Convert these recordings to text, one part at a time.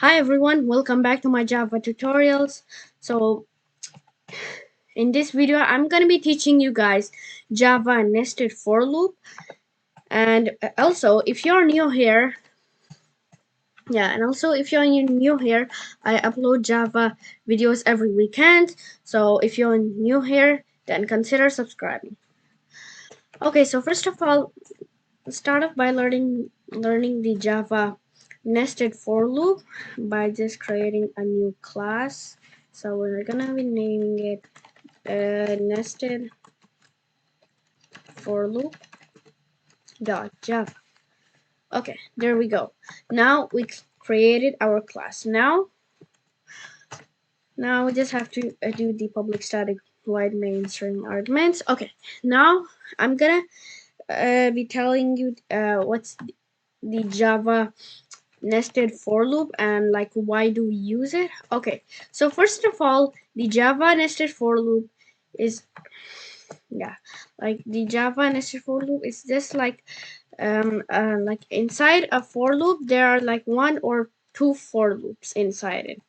Hi everyone, welcome back to my Java tutorials. So in this video I'm going to be teaching you guys Java nested for loop, and also if you're new here, I upload Java videos every weekend. So if you're new here, then consider subscribing. Okay, so first of all, start off by learning the Java nested for loop by just creating a new class. So we're gonna be naming it nested for loop dot java. Okay, there we go. Now we created our class. Now we just have to do the public static void main string arguments. Okay, now I'm gonna be telling you what's the Java nested for loop and like why do we use it. Okay, so first of all, the Java nested for loop is like the Java nested for loop is just like inside a for loop there are like one or two for loops inside it.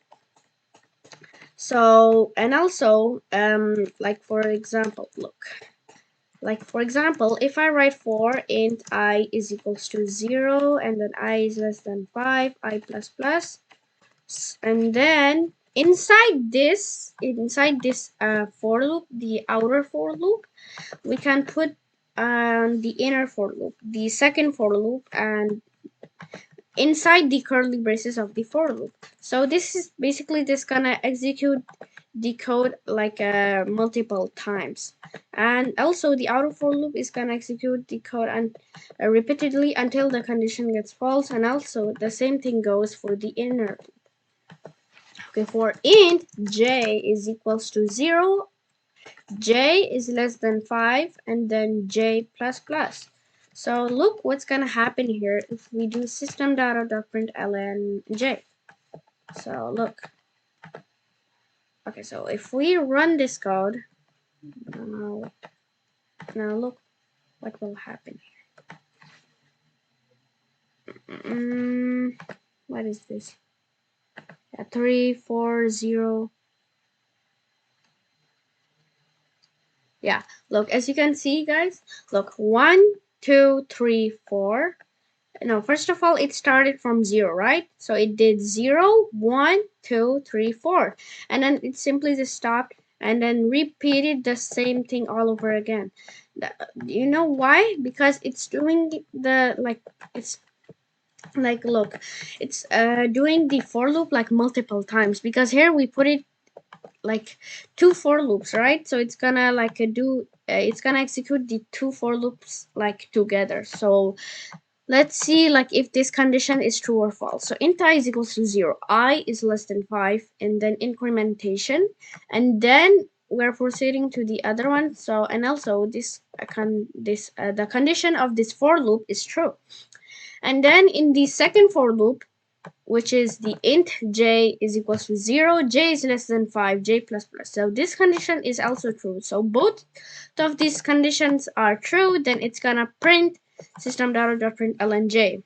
So and also like for example, if I write for int I is equals to 0 and then I is less than 5, I plus plus, and then inside this for loop, the outer for loop, we can put the inner for loop, the second for loop, and inside the curly braces of the for loop. So this is basically just gonna execute the code like multiple times, and also the outer for loop is gonna execute the code and repeatedly until the condition gets false, and also the same thing goes for the inner. Okay, for int j is equals to 0, j is less than 5, and then j plus plus. So look what's gonna happen here if we do system.out.println j. So look. Okay, so if we run this code, now look what will happen here. What is this? 3, 4, 0. Yeah, look, as you can see, guys, look, 1, 2, 3, 4. No, first of all, it started from 0, right? So it did 0, 1, 2, 3, 4. And then it simply just stopped and then repeated the same thing all over again. You know why? Because it's doing look, it's doing the for loop like multiple times, because here we put it like two for loops, right? So it's gonna like it's gonna execute the two for loops like together. So let's see like if this condition is true or false. So int I is equals to 0, I is less than 5, and then incrementation, and then we're proceeding to the other one. So and also the condition of this for loop is true, and then in the second for loop, which is the int j is equals to 0, j is less than 5, j plus plus. So this condition is also true. So both of these conditions are true, then it's gonna print system.out.println j.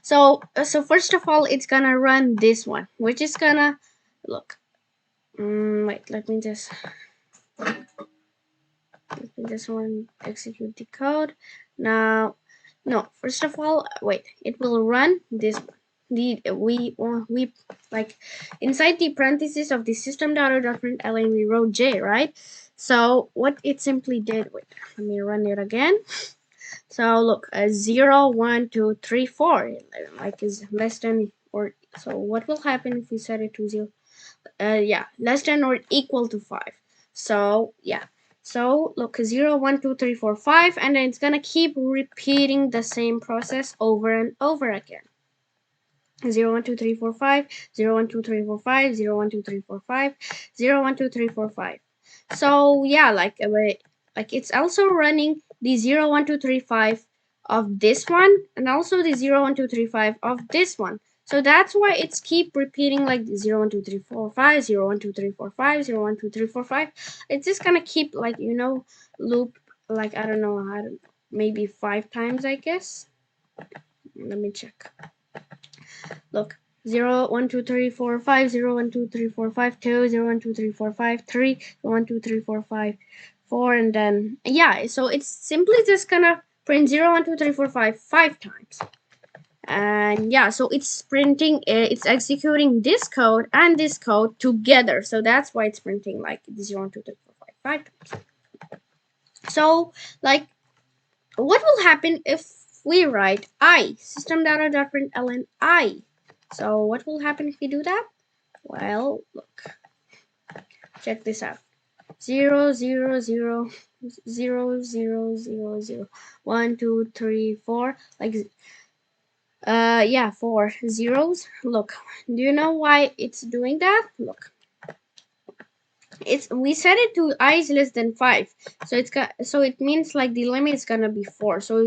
So first of all, it's gonna run this one, which is gonna look. Wait, let me just execute the code. Now, no, first of all, wait, it will run this one. We like inside the parentheses of the system.out.println we wrote j, right? So what it simply did, wait, let me run it again. So look, 0, 1, 2, 3, 4, like is less than or so. What will happen if we set it to 0? Yeah, less than or equal to 5. So yeah. So look, 0, 1, 2, 3, 4, 5, and then it's gonna keep repeating the same process over and over again. 0, 1, 2, 3, 4, 5, 0, 1, 2, 3, 4, 5, 0, 1, 2, 3, 4, 5, 0, 1, 2, 3, 4, 5. So yeah, like it's also running the 0, 1, 2, 3, 5 of this one, and also the 0, 1, 2, 3, 5 of this one. So that's why it's keep repeating like 0, 1, 2, 3, 4, 5, 0, 1, 2, 3, 4, 5, 0, 1, 2, 3, 4, 5. It's just gonna keep like, loop like, I don't know, maybe 5 times, I guess. Let me check. Look, 0 1 2 3 4 5 0 1 2 3 4 5 2 0 1 2 3 4 5 3 1 2 3 4 5 4, and then yeah, so it's simply just gonna print 0 1 2 3 4 5 5 times. And yeah, so it's printing, it's executing this code and this code together, so that's why it's printing like 0 1 2 3 4 5 times. So like, what will happen if we write I system.out.println I? So what will happen if we do that? Well, look, check this out. 0 0 0 0 0 0 0 1 2 3 4, like yeah, 4 zeros. Look, do you know why it's doing that? Look, it's, we set it to I is less than 5, so it's got, so it means like the limit is gonna be 4, so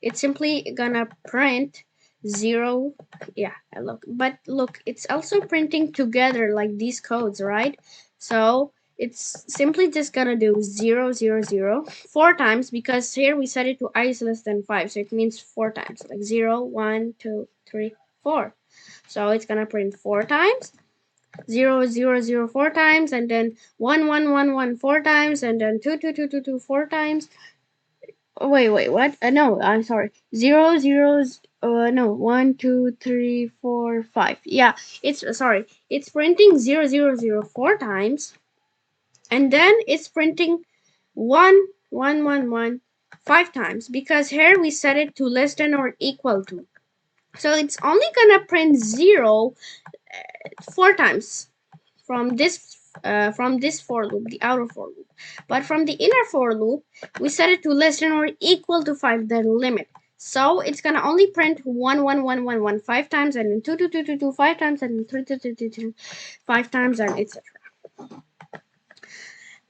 it's simply gonna print 0. Yeah, look, but look, it's also printing together like these codes, right? So it's simply just gonna do 0 0 0 4 times, because here we set it to I is less than 5, so it means 4 times, like 0 1 2 3 4. So it's gonna print 4 times, 0 0 0 4 times, and then 1 1 1 1 4 times, and then 2 2 2 2 2 4 times. Oh, wait, what? No, I'm sorry. 0 0 no, 1 2 3 4 5. Yeah, it's sorry. It's printing 0 0 0 4 times, and then it's printing 1 1 1 1 5 times, because here we set it to less than or equal to. So it's only gonna print 0 4 times from this for loop, the outer for loop. But from the inner for loop, we set it to less than or equal to 5, the limit. So it's gonna only print 1 1 1 1 1 5 times, and then 2 2 2 2 2 5 times, and then 3 3 3 3 3 5 times, and etc.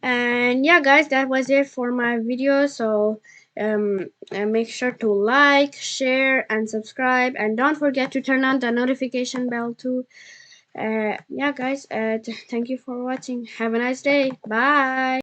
And yeah, guys, that was it for my video. So make sure to like, share, and subscribe, and don't forget to turn on the notification bell too. Yeah, guys, thank you for watching. Have a nice day. Bye.